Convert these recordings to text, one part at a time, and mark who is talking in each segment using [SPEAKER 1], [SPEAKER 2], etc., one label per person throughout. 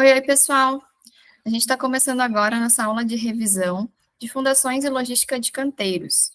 [SPEAKER 1] Oi, pessoal. A gente está começando agora a nossa aula de revisão de fundações e logística de canteiros.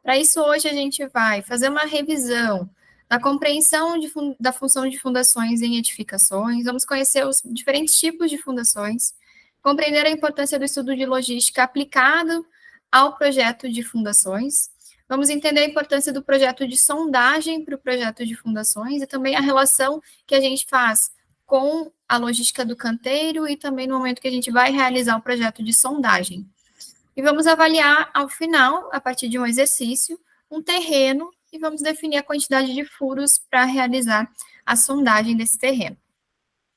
[SPEAKER 1] Para isso, hoje a gente vai fazer uma revisão da compreensão da função de fundações em edificações, vamos conhecer os diferentes tipos de fundações, compreender a importância do estudo de logística aplicado ao projeto de fundações, vamos entender a importância do projeto de sondagem para o projeto de fundações e também a relação que a gente faz com a logística do canteiro e também no momento que a gente vai realizar o projeto de sondagem. E vamos avaliar, ao final, a partir de um exercício, um terreno e vamos definir a quantidade de furos para realizar a sondagem desse terreno.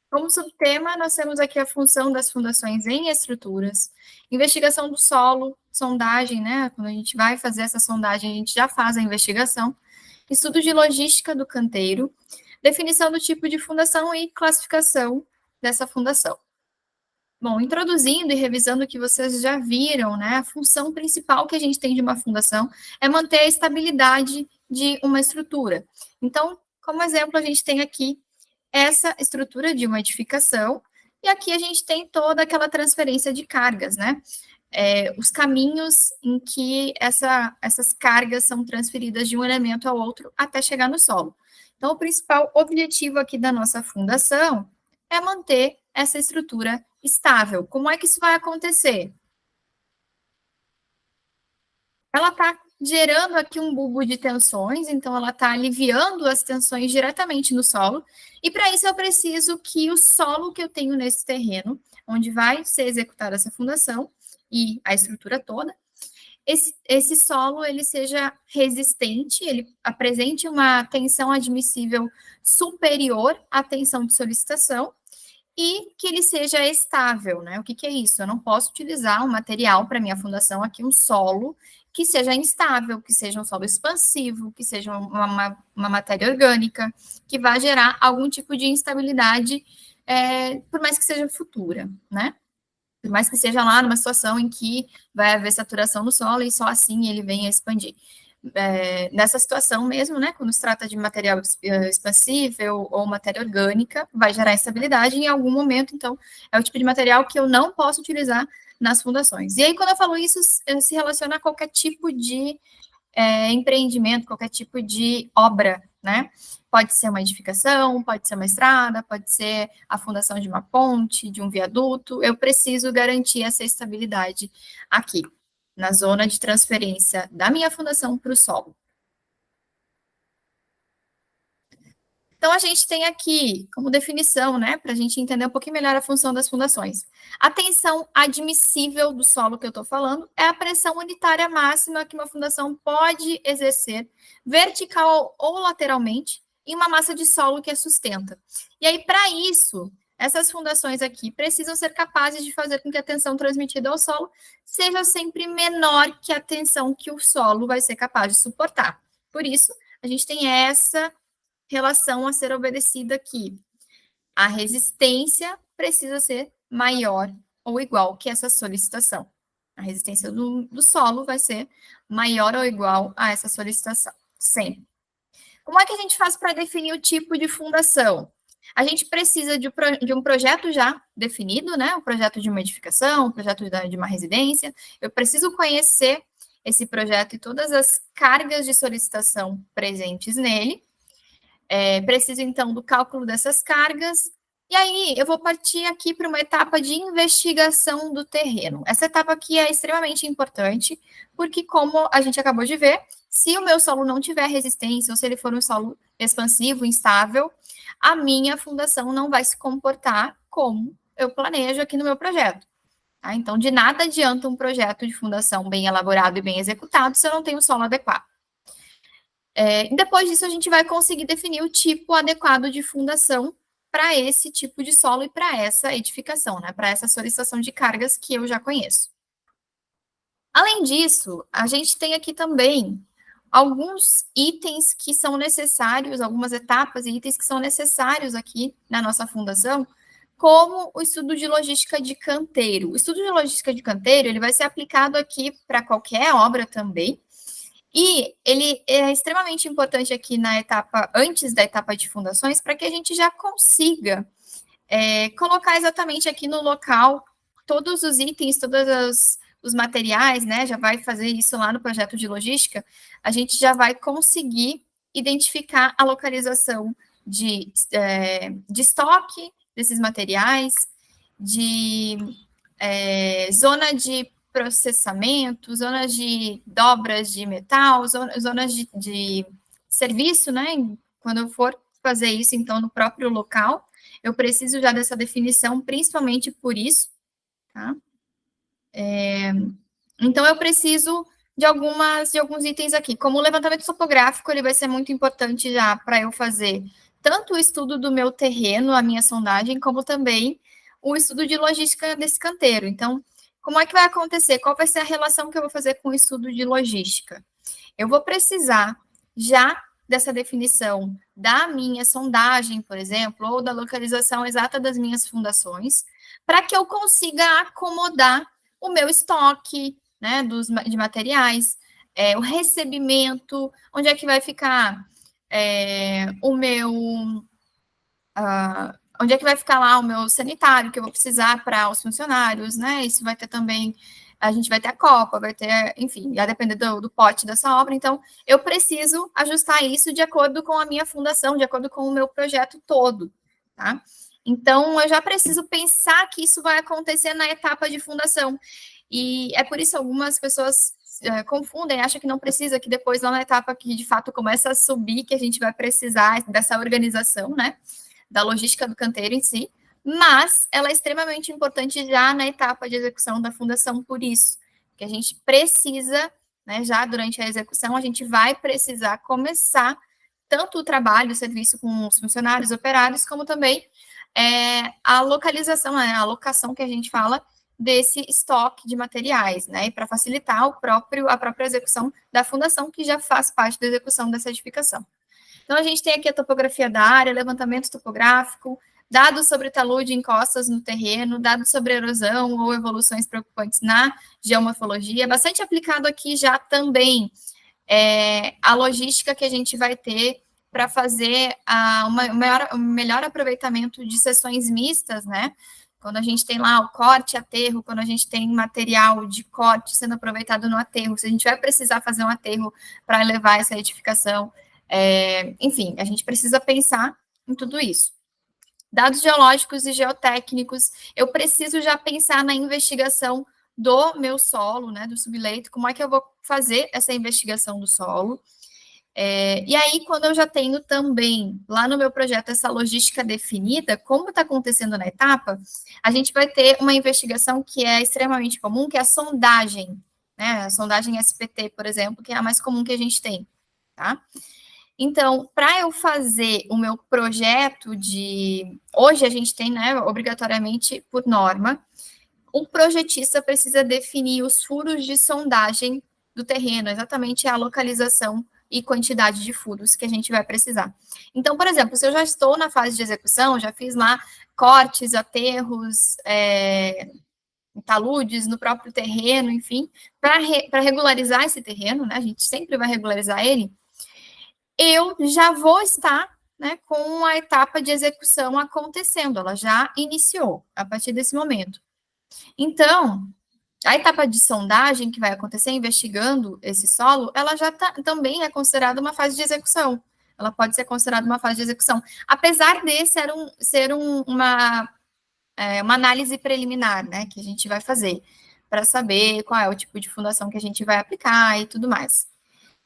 [SPEAKER 1] Como subtema, nós temos aqui a função das fundações em estruturas, investigação do solo, sondagem, né? Quando a gente vai fazer essa sondagem, a gente já faz a investigação, estudo de logística do canteiro, definição do tipo de fundação e classificação dessa fundação. Bom, introduzindo e revisando o que vocês já viram, né, a função principal que a gente tem de uma fundação é manter a estabilidade de uma estrutura. Então, como exemplo, a gente tem aqui essa estrutura de uma edificação, e aqui a gente tem toda aquela transferência de cargas, né? Os caminhos em que essas cargas são transferidas de um elemento ao outro até chegar no solo. Então, o principal objetivo aqui da nossa fundação é manter essa estrutura estável. Como é que isso vai acontecer? Ela está gerando aqui um bulbo de tensões, então ela está aliviando as tensões diretamente no solo, e para isso eu preciso que o solo que eu tenho nesse terreno, onde vai ser executada essa fundação, e a estrutura toda, esse solo ele seja resistente, ele apresente uma tensão admissível superior à tensão de solicitação, e que ele seja estável, né? O que é isso? Eu não posso utilizar um material para minha fundação aqui, um solo, que seja instável, que seja um solo expansivo, que seja uma matéria orgânica, que vai gerar algum tipo de instabilidade, por mais que seja futura, né? Por mais que seja lá numa situação em que vai haver saturação do solo e só assim ele venha a expandir. Nessa situação mesmo, né, quando se trata de material expansível ou matéria orgânica, vai gerar instabilidade em algum momento, então, é o tipo de material que eu não posso utilizar nas fundações. E aí, quando eu falo isso, se relaciona a qualquer tipo de empreendimento, qualquer tipo de obra, né? Pode ser uma edificação, pode ser uma estrada, pode ser a fundação de uma ponte, de um viaduto. Eu preciso garantir essa estabilidade aqui, na zona de transferência da minha fundação para o solo. Então, a gente tem aqui como definição, né, para a gente entender um pouquinho melhor a função das fundações. A tensão admissível do solo que eu estou falando é a pressão unitária máxima que uma fundação pode exercer vertical ou lateralmente em uma massa de solo que a sustenta. E aí, para isso, essas fundações aqui precisam ser capazes de fazer com que a tensão transmitida ao solo seja sempre menor que a tensão que o solo vai ser capaz de suportar. Por isso, a gente tem essa relação a ser obedecida aqui. A resistência precisa ser maior ou igual que essa solicitação. A resistência do solo vai ser maior ou igual a essa solicitação, sempre. Como é que a gente faz para definir o tipo de fundação? A gente precisa de um projeto já definido, né? O projeto de uma edificação, o projeto de uma residência. Eu preciso conhecer esse projeto e todas as cargas de solicitação presentes nele. Preciso, então, do cálculo dessas cargas. E aí, eu vou partir aqui para uma etapa de investigação do terreno. Essa etapa aqui é extremamente importante, porque, como a gente acabou de ver, se o meu solo não tiver resistência, ou se ele for um solo expansivo, instável, a minha fundação não vai se comportar como eu planejo aqui no meu projeto. Tá? Então, de nada adianta um projeto de fundação bem elaborado e bem executado se eu não tenho o solo adequado. Depois disso, a gente vai conseguir definir o tipo adequado de fundação para esse tipo de solo e para essa edificação, né? Para essa solicitação de cargas que eu já conheço. Além disso, a gente tem aqui também alguns itens que são necessários, algumas etapas e itens que são necessários aqui na nossa fundação, como o estudo de logística de canteiro. O estudo de logística de canteiro, ele vai ser aplicado aqui para qualquer obra também, e ele é extremamente importante aqui na etapa, antes da etapa de fundações, para que a gente já consiga colocar exatamente aqui no local todos os itens, todos os materiais, né? Já vai fazer isso lá no projeto de logística, a gente já vai conseguir identificar a localização de estoque desses materiais, de zona de processamento, zonas de dobras de metal, zonas de serviço, né? Quando eu for fazer isso, então, no próprio local, eu preciso já dessa definição, principalmente por isso, tá? Então, eu preciso de alguns itens aqui, como o levantamento topográfico, ele vai ser muito importante já para eu fazer tanto o estudo do meu terreno, a minha sondagem, como também o estudo de logística desse canteiro. Então, como é que vai acontecer? Qual vai ser a relação que eu vou fazer com o estudo de logística? Eu vou precisar já dessa definição da minha sondagem, por exemplo, ou da localização exata das minhas fundações, para que eu consiga acomodar o meu estoque, né, de materiais, o recebimento, onde é que vai ficar o meu... onde é que vai ficar lá o meu sanitário que eu vou precisar para os funcionários, né? Isso vai ter também, a gente vai ter a copa, vai ter, enfim, vai depender do pote dessa obra. Então, eu preciso ajustar isso de acordo com a minha fundação, de acordo com o meu projeto todo, tá? Então, eu já preciso pensar que isso vai acontecer na etapa de fundação. E é por isso que algumas pessoas confundem, acham que não precisa, que depois, lá na etapa que de fato começa a subir, que a gente vai precisar dessa organização, né? Da logística do canteiro em si, mas ela é extremamente importante já na etapa de execução da fundação, por isso, que a gente precisa, né, já durante a execução, a gente vai precisar começar tanto o trabalho, o serviço com os funcionários, operários, como também a localização, né, a alocação que a gente fala desse estoque de materiais, né, e para facilitar a própria execução da fundação, que já faz parte da execução dessa edificação. Então, a gente tem aqui a topografia da área, levantamento topográfico, dados sobre talude e encostas no terreno, dados sobre erosão ou evoluções preocupantes na geomorfologia, bastante aplicado aqui já também a logística que a gente vai ter para fazer um melhor aproveitamento de seções mistas, né? Quando a gente tem lá o corte, aterro, quando a gente tem material de corte sendo aproveitado no aterro, se a gente vai precisar fazer um aterro para elevar essa edificação, enfim, a gente precisa pensar em tudo isso. Dados geológicos e geotécnicos, eu preciso já pensar na investigação do meu solo, né, do subleito, como é que eu vou fazer essa investigação do solo. E aí, quando eu já tenho também, lá no meu projeto, essa logística definida, como está acontecendo na etapa, a gente vai ter uma investigação que é extremamente comum, que é a sondagem, né, a sondagem SPT, por exemplo, que é a mais comum que a gente tem, tá? Então, para eu fazer o meu projeto de... Hoje a gente tem, né, obrigatoriamente, por norma, o projetista precisa definir os furos de sondagem do terreno, exatamente a localização e quantidade de furos que a gente vai precisar. Então, por exemplo, se eu já estou na fase de execução, já fiz lá cortes, aterros, taludes no próprio terreno, enfim, para regularizar esse terreno, né, a gente sempre vai regularizar ele, eu já vou estar, né, com a etapa de execução acontecendo, ela já iniciou a partir desse momento. Então, a etapa de sondagem que vai acontecer investigando esse solo, ela já também é considerada uma fase de execução. Ela pode ser considerada uma fase de execução, apesar de ser uma análise preliminar, né, que a gente vai fazer para saber qual é o tipo de fundação que a gente vai aplicar e tudo mais.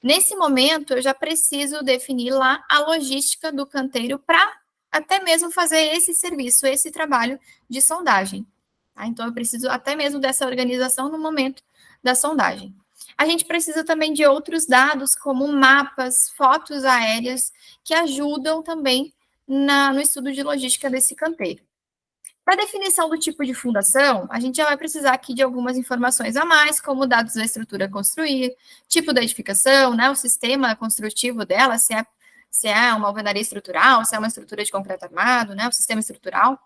[SPEAKER 1] Nesse momento, eu já preciso definir lá a logística do canteiro para até mesmo fazer esse serviço, esse trabalho de sondagem. Tá? Então, eu preciso até mesmo dessa organização no momento da sondagem. A gente precisa também de outros dados, como mapas, fotos aéreas, que ajudam também no estudo de logística desse canteiro. Para definição do tipo de fundação, a gente já vai precisar aqui de algumas informações a mais, como dados da estrutura a construir, tipo da edificação, né, o sistema construtivo dela, se é uma alvenaria estrutural, se é uma estrutura de concreto armado, né, o sistema estrutural,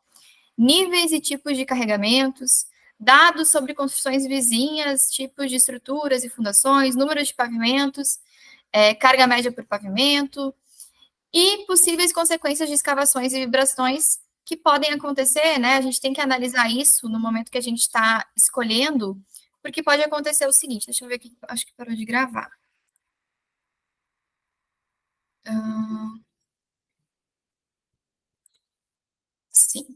[SPEAKER 1] níveis e tipos de carregamentos, dados sobre construções vizinhas, tipos de estruturas e fundações, número de pavimentos, carga média por pavimento, e possíveis consequências de escavações e vibrações que podem acontecer, né? A gente tem que analisar isso no momento que a gente está escolhendo, porque pode acontecer o seguinte, deixa eu ver aqui, acho que parou de gravar. Sim.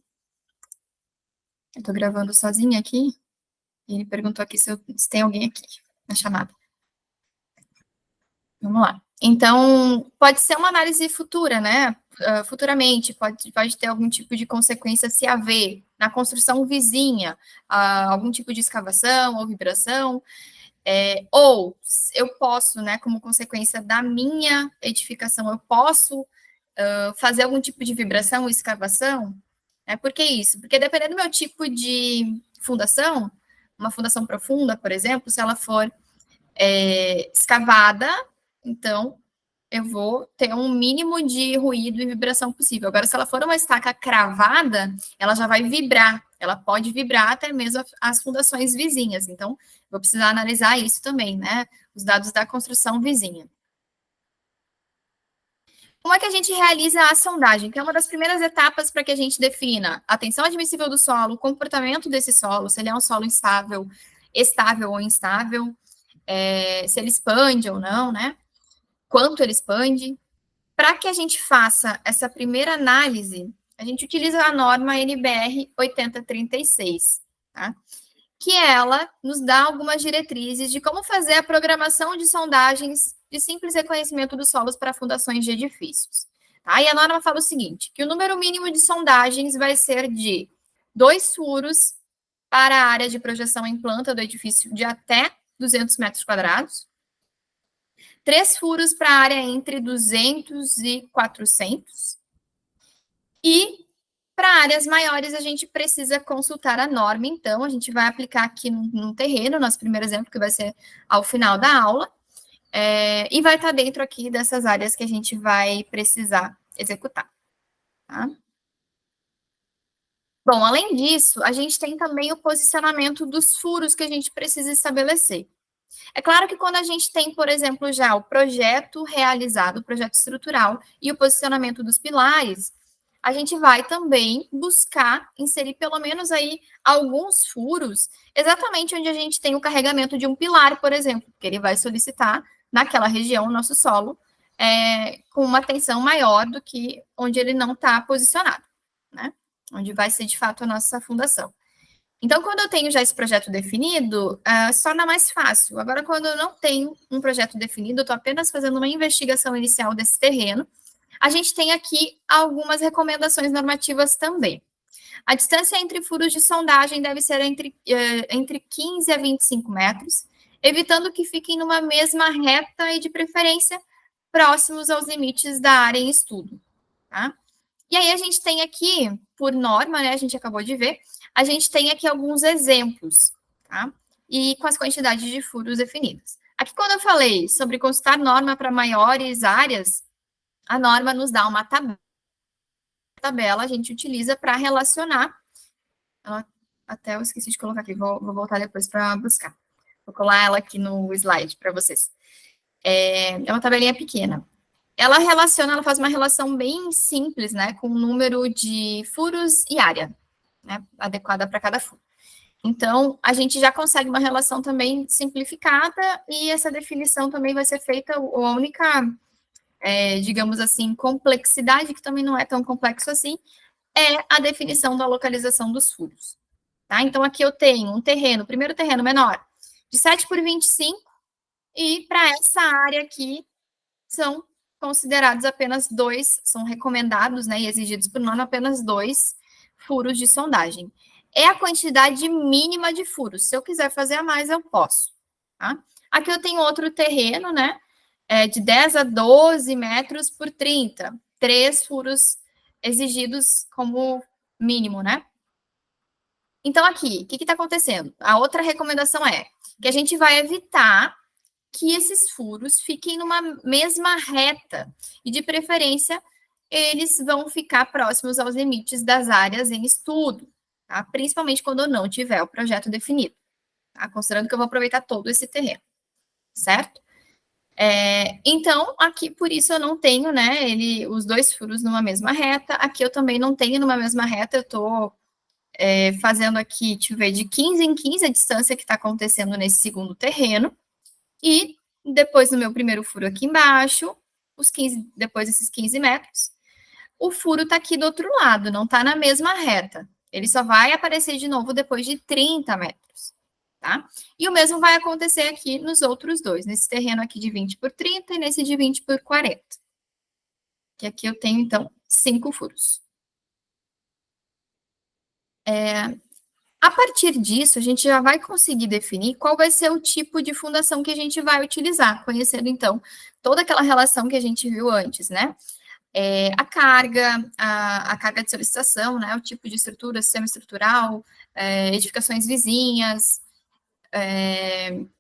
[SPEAKER 1] Eu estou gravando sozinha aqui, e ele perguntou aqui se tem alguém aqui na chamada. Vamos lá. Então, pode ser uma análise futura, né? Futuramente, pode ter algum tipo de consequência se haver na construção vizinha, algum tipo de escavação ou vibração, ou eu posso, né, como consequência da minha edificação, eu posso fazer algum tipo de vibração ou escavação. Por que isso? Porque dependendo do meu tipo de fundação, uma fundação profunda, por exemplo, se ela for escavada, então eu vou ter um mínimo de ruído e vibração possível. Agora, se ela for uma estaca cravada, ela já vai vibrar. Ela pode vibrar até mesmo as fundações vizinhas. Então, vou precisar analisar isso também, né? Os dados da construção vizinha. Como é que a gente realiza a sondagem? Que é uma das primeiras etapas para que a gente defina a tensão admissível do solo, o comportamento desse solo, se ele é um solo estável ou instável, se ele expande ou não, né? Quanto ele expande. Para que a gente faça essa primeira análise, a gente utiliza a norma NBR 8036, tá? Que ela nos dá algumas diretrizes de como fazer a programação de sondagens de simples reconhecimento dos solos para fundações de edifícios. Tá? E a norma fala o seguinte, que o número mínimo de sondagens vai ser de 2 furos para a área de projeção em planta do edifício de até 200 metros quadrados, 3 furos para a área entre 200 e 400, e para áreas maiores, a gente precisa consultar a norma, então, a gente vai aplicar aqui no terreno, nosso primeiro exemplo, que vai ser ao final da aula, e vai estar dentro aqui dessas áreas que a gente vai precisar executar. Tá? Bom, além disso, a gente tem também o posicionamento dos furos que a gente precisa estabelecer. É claro que quando a gente tem, por exemplo, já o projeto realizado, o projeto estrutural e o posicionamento dos pilares, a gente vai também buscar inserir pelo menos aí alguns furos, exatamente onde a gente tem o carregamento de um pilar, por exemplo, que ele vai solicitar naquela região, o nosso solo, com uma tensão maior do que onde ele não está posicionado, né? Onde vai ser de fato a nossa fundação. Então, quando eu tenho já esse projeto definido, se torna mais fácil. Agora, quando eu não tenho um projeto definido, eu estou apenas fazendo uma investigação inicial desse terreno, a gente tem aqui algumas recomendações normativas também. A distância entre furos de sondagem deve ser entre 15 a 25 metros, evitando que fiquem numa mesma reta e, de preferência, próximos aos limites da área em estudo. Tá? E aí a gente tem aqui, por norma, né, a gente acabou de ver, a gente tem aqui alguns exemplos, tá? E com as quantidades de furos definidas. Aqui, quando eu falei sobre consultar norma para maiores áreas, a norma nos dá uma tabela, a gente utiliza para relacionar. Até eu esqueci de colocar aqui, vou voltar depois para buscar. Vou colar ela aqui no slide para vocês. É uma tabelinha pequena. Ela faz uma relação bem simples, né, com o número de furos e área, né, adequada para cada furo. Então, a gente já consegue uma relação também simplificada e essa definição também vai ser feita, a única, digamos assim, complexidade, que também não é tão complexo assim, é a definição da localização dos furos. Tá? Então, aqui eu tenho um terreno, primeiro terreno menor, de 7 por 25, e para essa área aqui, são considerados apenas 2, são recomendados, né, e exigidos por norma apenas 2 furos de sondagem. É a quantidade mínima de furos. Se eu quiser fazer a mais, eu posso. Tá? Aqui eu tenho outro terreno, né, de 10 a 12 metros por 30. 3 furos exigidos como mínimo, né? Então, aqui, o que está acontecendo? A outra recomendação é que a gente vai evitar que esses furos fiquem numa mesma reta e, de preferência, eles vão ficar próximos aos limites das áreas em estudo, tá? Principalmente quando eu não tiver o projeto definido, tá? Considerando que eu vou aproveitar todo esse terreno, certo? Então, aqui, por isso, eu não tenho, né, os dois furos numa mesma reta. Aqui eu também não tenho numa mesma reta, eu estou fazendo aqui, deixa eu ver, de 15 em 15 a distância que está acontecendo nesse segundo terreno. E depois no meu primeiro furo aqui embaixo, depois desses 15 metros, o furo está aqui do outro lado, não está na mesma reta. Ele só vai aparecer de novo depois de 30 metros, tá? E o mesmo vai acontecer aqui nos outros dois, nesse terreno aqui de 20 por 30 e nesse de 20 por 40. Que aqui eu tenho, então, 5 furos. A partir disso, a gente já vai conseguir definir qual vai ser o tipo de fundação que a gente vai utilizar, conhecendo, então, toda aquela relação que a gente viu antes, né? A carga de solicitação, né? O tipo de estrutura, sistema estrutural, edificações vizinhas,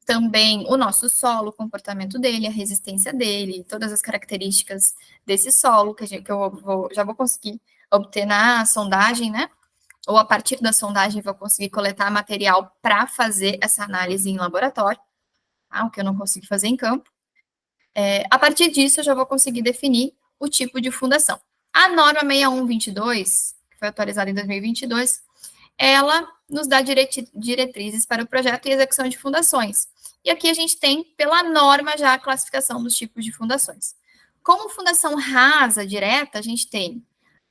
[SPEAKER 1] também o nosso solo, o comportamento dele, a resistência dele, todas as características desse solo que eu já vou conseguir obter na sondagem, né? Ou a partir da sondagem vou conseguir coletar material para fazer essa análise em laboratório, tá? O que eu não consigo fazer em campo. A partir disso, eu já vou conseguir definir o tipo de fundação. A norma 6122, que foi atualizada em 2022, ela nos dá diretrizes para o projeto e execução de fundações. E aqui a gente tem, pela norma, já a classificação dos tipos de fundações. Como fundação rasa, direta, a gente tem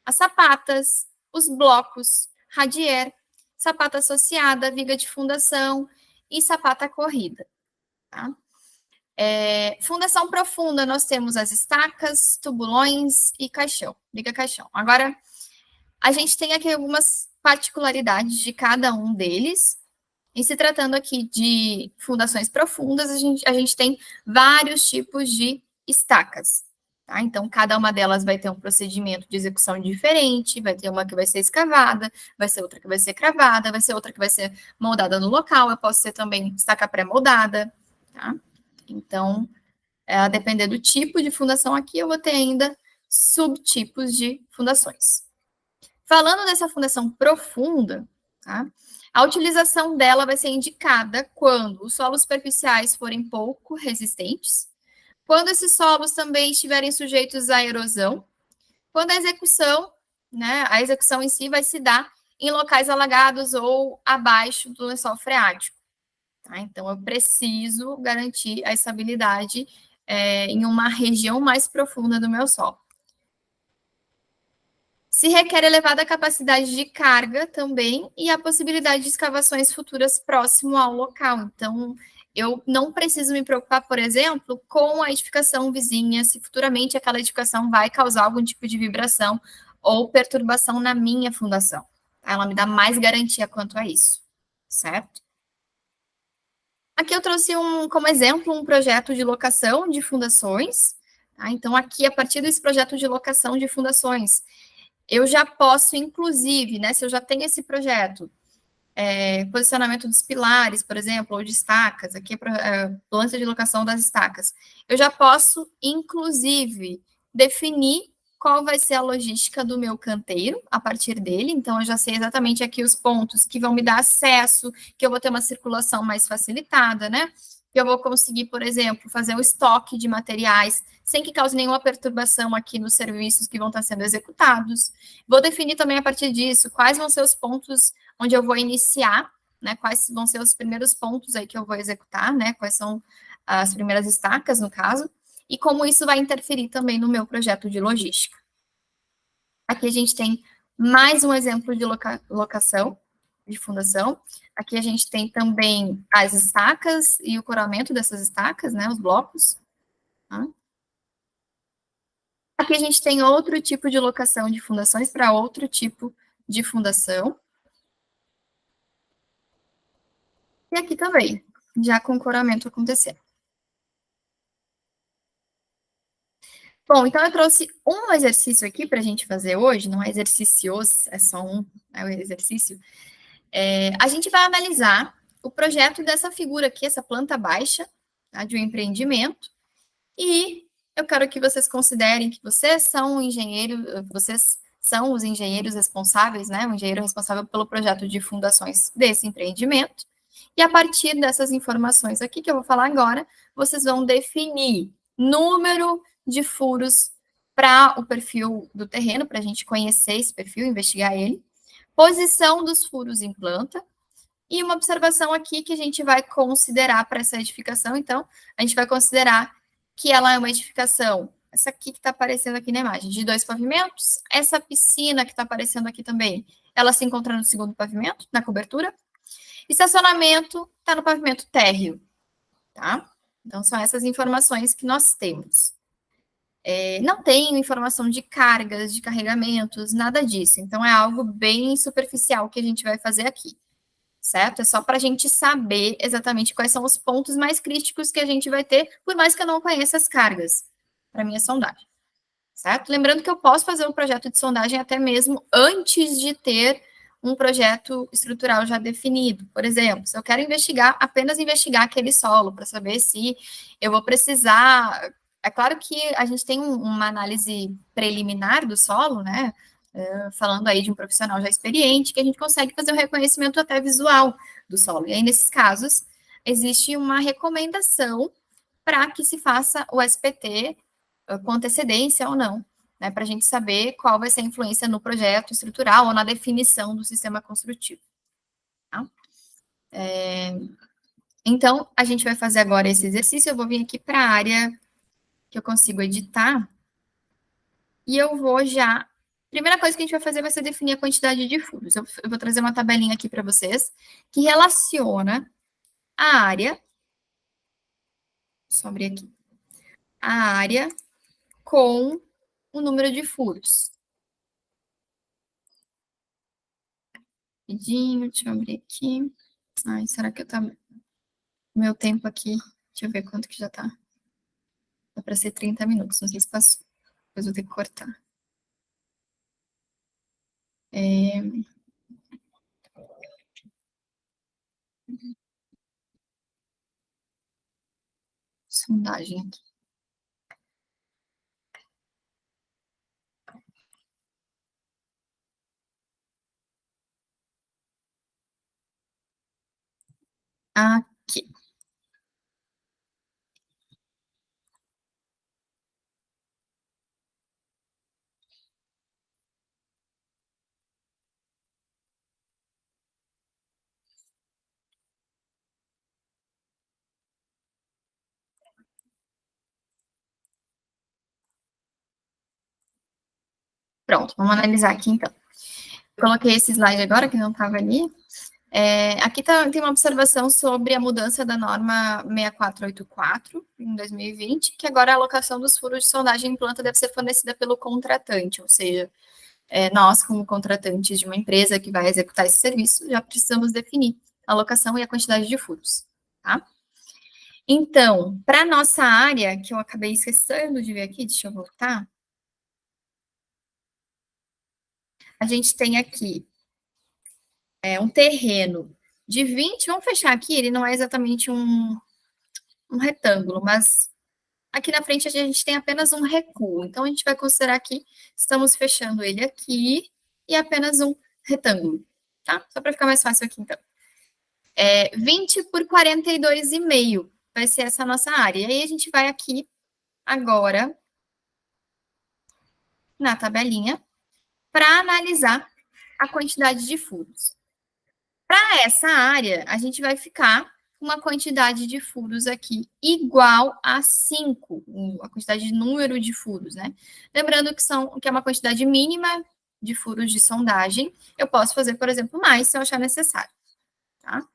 [SPEAKER 1] as sapatas, os blocos, radier, sapata associada, viga de fundação e sapata corrida. Tá? Fundação profunda, nós temos as estacas, tubulões e caixão, liga-caixão. Agora, a gente tem aqui algumas particularidades de cada um deles. Em se tratando aqui de fundações profundas, a gente tem vários tipos de estacas. Tá? Então, cada uma delas vai ter um procedimento de execução diferente, vai ter uma que vai ser escavada, vai ser outra que vai ser cravada, vai ser outra que vai ser moldada no local, eu posso ter também estaca pré-moldada, tá? Então, a depender do tipo de fundação aqui, eu vou ter ainda subtipos de fundações. Falando dessa fundação profunda, tá? A utilização dela vai ser indicada quando os solos superficiais forem pouco resistentes, quando esses solos também estiverem sujeitos à erosão, quando a execução em si vai se dar em locais alagados ou abaixo do lençol freático. Tá? Então, eu preciso garantir a estabilidade em uma região mais profunda do meu solo. Se requer elevada capacidade de carga também e a possibilidade de escavações futuras próximo ao local. Então, eu não preciso me preocupar, por exemplo, com a edificação vizinha, se futuramente aquela edificação vai causar algum tipo de vibração ou perturbação na minha fundação. Ela me dá mais garantia quanto a isso, certo? Aqui eu trouxe como exemplo um projeto de locação de fundações. Tá? Então, aqui, a partir desse projeto de locação de fundações, eu já posso, inclusive, né, se eu já tenho esse projeto, posicionamento dos pilares, por exemplo, ou de estacas, aqui é planta de locação das estacas, eu já posso, inclusive, definir qual vai ser a logística do meu canteiro a partir dele, então eu já sei exatamente aqui os pontos que vão me dar acesso, que eu vou ter uma circulação mais facilitada, né? Que eu vou conseguir, por exemplo, fazer o estoque de materiais sem que cause nenhuma perturbação aqui nos serviços que vão estar sendo executados. Vou definir também a partir disso quais vão ser os pontos onde eu vou iniciar, né? Quais vão ser os primeiros pontos aí que eu vou executar, né? Quais são as primeiras estacas, no caso, e como isso vai interferir também no meu projeto de logística. Aqui a gente tem mais um exemplo de locação de fundação. Aqui a gente tem também as estacas e o coramento dessas estacas, né, os blocos. Tá? Aqui a gente tem outro tipo de locação de fundações para outro tipo de fundação. E aqui também, já com o coramento acontecendo. Bom, então eu trouxe um exercício aqui para a gente fazer hoje, não é exercícios, é só um exercício. A gente vai analisar o projeto dessa figura aqui, essa planta baixa, tá, de um empreendimento, e eu quero que vocês considerem que vocês são os engenheiros responsáveis, né, o engenheiro responsável pelo projeto de fundações desse empreendimento, E a partir dessas informações aqui que eu vou falar agora, vocês vão definir número de furos para o perfil do terreno, para a gente conhecer esse perfil, investigar ele, posição dos furos em planta, e uma observação aqui que a gente vai considerar para essa edificação, então, a gente vai considerar que ela é uma edificação, essa aqui que está aparecendo aqui na imagem, de 2 pavimentos, essa piscina que está aparecendo aqui também, ela se encontra no segundo pavimento, na cobertura, estacionamento está no pavimento térreo, tá? Então, são essas informações que nós temos. Não tem informação de cargas, de carregamentos, nada disso. Então, é algo bem superficial que a gente vai fazer aqui, certo? É só para a gente saber exatamente quais são os pontos mais críticos que a gente vai ter, por mais que eu não conheça as cargas para minha sondagem, certo? Lembrando que eu posso fazer um projeto de sondagem até mesmo antes de ter um projeto estrutural já definido. Por exemplo, se eu quero investigar, apenas investigar aquele solo para saber se eu vou precisar. É claro que a gente tem uma análise preliminar do solo, né? Falando aí de um profissional já experiente, que a gente consegue fazer um reconhecimento até visual do solo. E aí, nesses casos, existe uma recomendação para que se faça o SPT com antecedência ou não, né, para a gente saber qual vai ser a influência no projeto estrutural ou na definição do sistema construtivo. Tá? Então, a gente vai fazer agora esse exercício, eu vou vir aqui para a área que eu consigo editar, e eu vou já... Primeira coisa que a gente vai fazer vai ser definir a quantidade de furos. Eu vou trazer uma tabelinha aqui para vocês, que relaciona a área, sobre aqui, a área com o número de furos. Rapidinho, deixa eu abrir aqui. Ai, será que eu tá... Meu tempo aqui, deixa eu ver quanto que já tá. Dá para ser 30 minutos, não sei se passou. Depois vou ter que cortar. Sondagem aqui. Aqui. Pronto, vamos analisar aqui então. Eu coloquei esse slide agora, que não estava ali. Aqui tem uma observação sobre a mudança da norma 6484, em 2020, que agora a alocação dos furos de sondagem em planta deve ser fornecida pelo contratante, ou seja, nós, como contratantes de uma empresa que vai executar esse serviço, já precisamos definir a alocação e a quantidade de furos, tá? Então, para a nossa área, que eu acabei esquecendo de ver aqui, deixa eu voltar, a gente tem aqui um terreno de 20, vamos fechar aqui, ele não é exatamente um retângulo, mas aqui na frente a gente tem apenas um recuo, então a gente vai considerar que estamos fechando ele aqui e apenas um retângulo, tá? Só para ficar mais fácil aqui, então. 20 por 42,5 vai ser essa nossa área. E aí a gente vai aqui agora na tabelinha para analisar a quantidade de furos. Para essa área, a gente vai ficar com uma quantidade de furos aqui igual a 5, a quantidade de número de furos, né? Lembrando que é uma quantidade mínima de furos de sondagem. Eu posso fazer, por exemplo, mais se eu achar necessário, tá?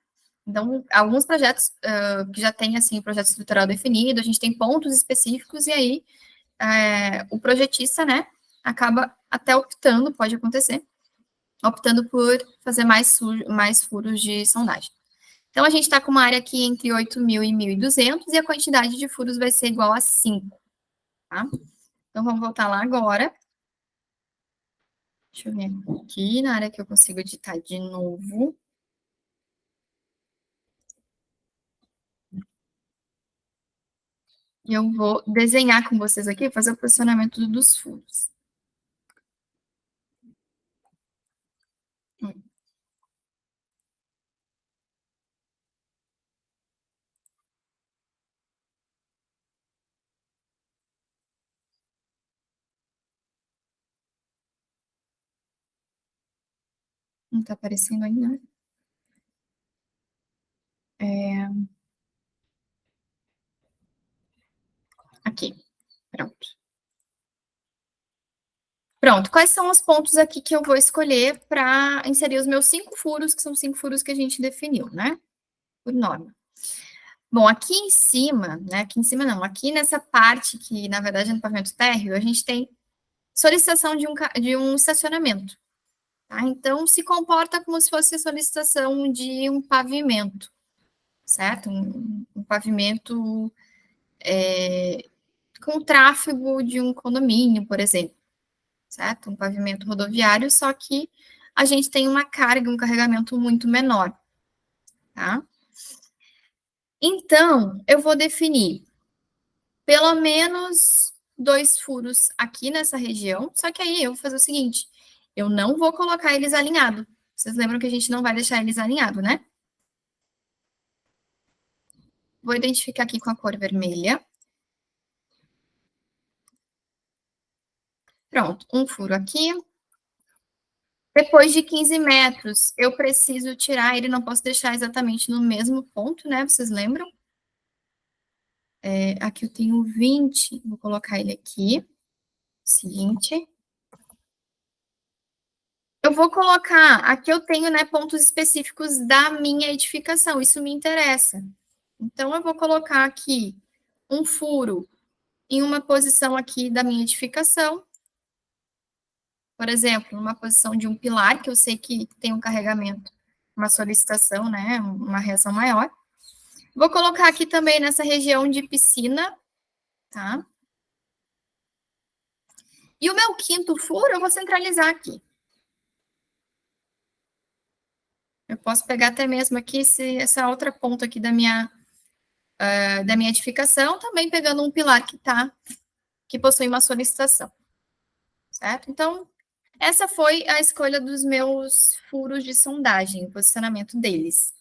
[SPEAKER 1] Então, alguns projetos que já têm, assim, projeto estrutural definido, a gente tem pontos específicos, e aí o projetista, né, acaba até optando, pode acontecer, optando por fazer mais furos de sondagem. Então, a gente está com uma área aqui entre 8.000 e 1.200, e a quantidade de furos vai ser igual a 5, tá? Então, vamos voltar lá agora. Deixa eu ver aqui, na área que eu consigo editar de novo. E eu vou desenhar com vocês aqui, fazer o posicionamento dos furos. Não está aparecendo ainda. Aqui, pronto. Pronto, quais são os pontos aqui que eu vou escolher para inserir os meus 5 furos, que são 5 furos que a gente definiu, né? Por norma. Bom, aqui em cima, né? Aqui em cima não, aqui nessa parte que, na verdade, é no pavimento térreo, a gente tem solicitação de um estacionamento. Tá? Então, se comporta como se fosse a solicitação de um pavimento, certo? Um pavimento com tráfego de um condomínio, por exemplo, certo? Um pavimento rodoviário, só que a gente tem uma carga, um carregamento muito menor, tá? Então, eu vou definir pelo menos 2 furos aqui nessa região, só que aí eu vou fazer o seguinte, eu não vou colocar eles alinhados. Vocês lembram que a gente não vai deixar eles alinhados, né? Vou identificar aqui com a cor vermelha. Pronto, um furo aqui. Depois de 15 metros, eu preciso tirar ele, não posso deixar exatamente no mesmo ponto, né? Vocês lembram? Aqui eu tenho 20, vou colocar ele aqui. Seguinte. Eu vou colocar, aqui eu tenho, né, pontos específicos da minha edificação, isso me interessa. Então, eu vou colocar aqui um furo em uma posição aqui da minha edificação, por exemplo, numa posição de um pilar, que eu sei que tem um carregamento, uma solicitação, né, uma reação maior. Vou colocar aqui também nessa região de piscina, tá? E o meu quinto furo eu vou centralizar aqui. Eu posso pegar até mesmo aqui essa outra ponta aqui da minha edificação, também pegando um pilar que possui uma solicitação, certo? Então, essa foi a escolha dos meus furos de sondagem, o posicionamento deles.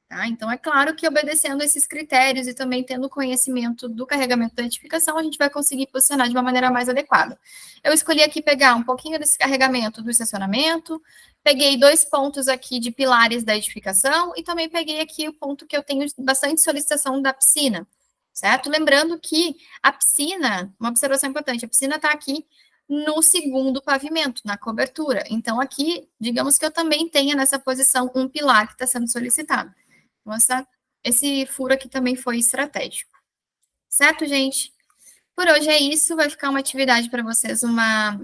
[SPEAKER 1] Tá? Então, é claro que obedecendo esses critérios e também tendo conhecimento do carregamento da edificação, a gente vai conseguir posicionar de uma maneira mais adequada. Eu escolhi aqui pegar um pouquinho desse carregamento do estacionamento, peguei 2 pontos aqui de pilares da edificação e também peguei aqui o ponto que eu tenho bastante solicitação da piscina, certo? Lembrando que a piscina, uma observação importante, a piscina está aqui no segundo pavimento, na cobertura. Então, aqui, digamos que eu também tenha nessa posição um pilar que está sendo solicitado. Então, esse furo aqui também foi estratégico. Certo, gente? Por hoje é isso. Vai ficar uma atividade para vocês, uma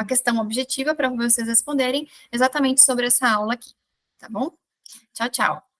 [SPEAKER 1] questão objetiva para vocês responderem exatamente sobre essa aula aqui. Tá bom? Tchau, tchau.